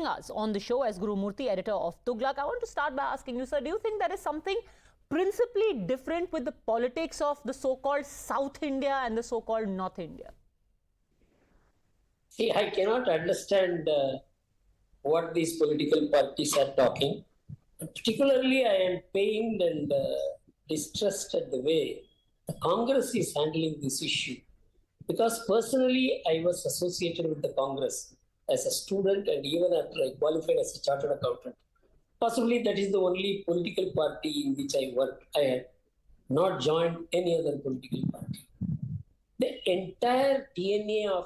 joining us on the show as Gurumurthy, editor of Thuglak. I want to start by asking you, sir, do you think there is something principally different with the politics of the so-called South India and the so-called North India? See, I cannot understand what these political parties are talking. Particularly, I am pained and distressed at the way the Congress is handling this issue. Because personally, I was associated with the Congress as a student and even after I qualified as a chartered accountant. Possibly that is the only political party in which I worked. I had not joined any other political party. The entire DNA of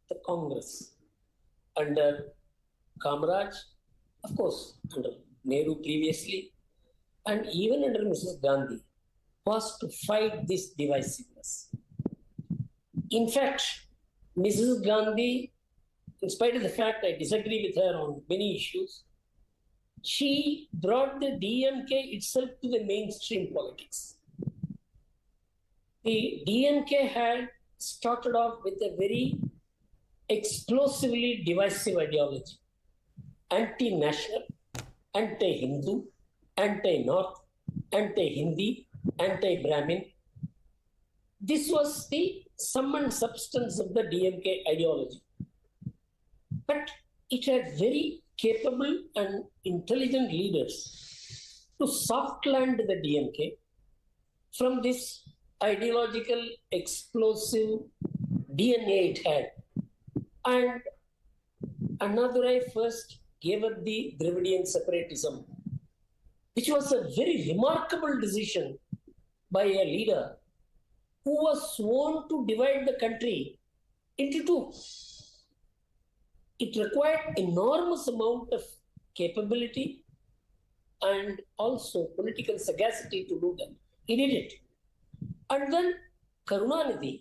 the Congress under Kamaraj, of course, under Nehru previously, and even under Mrs. Gandhi, was to fight this divisiveness. In fact, Mrs. Gandhi, in spite of the fact I disagree with her on many issues, she brought the DMK itself to the mainstream politics. The DMK had started off with a very explosively divisive ideology, anti-national, anti-Hindu, anti-North, anti-Hindi, anti-Brahmin. This was the sum and substance of the DMK ideology. But it had very capable and intelligent leaders to soft land the DMK from this ideological, explosive DNA it had. And Annadurai first gave up the Dravidian separatism, which was a very remarkable decision by a leader who was sworn to divide the country into two. It required enormous amount of capability and also political sagacity to do that. He did it. And then Karunanidhi,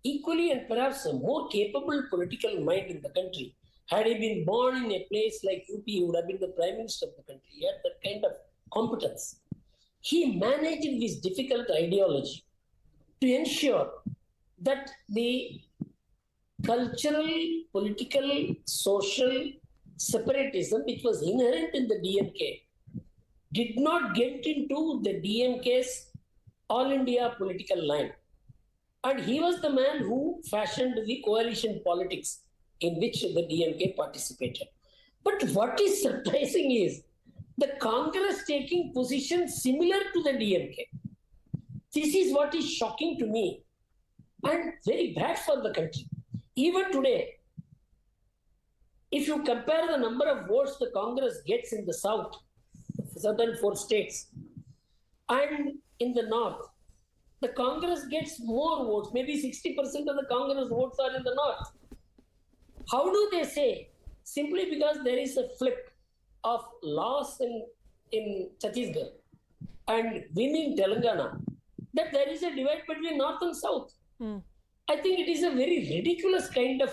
equally and perhaps a more capable political mind in the country, had he been born in a place like UP, he would have been the Prime Minister of the country. He had that kind of competence. He managed this difficult ideology to ensure that the cultural, political, social separatism, which was inherent in the DMK, did not get into the DMK's all India political line. And he was the man who fashioned the coalition politics in which the DMK participated. But what is surprising is the Congress taking positions similar to the DMK. This is what is shocking to me and very bad for the country. Even today, if you compare the number of votes the Congress gets in the south, southern 4 states, and in the north, the Congress gets more votes. Maybe 60% of the Congress votes are in the north. How do they say? Simply because there is a flip of loss in Chhattisgarh and winning Telangana, that there is a divide between north and south. I think it is a very ridiculous kind of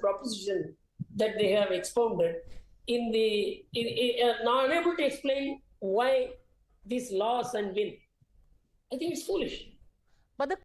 proposition that they have expounded now unable to explain why this loss and win. I think it's foolish. But the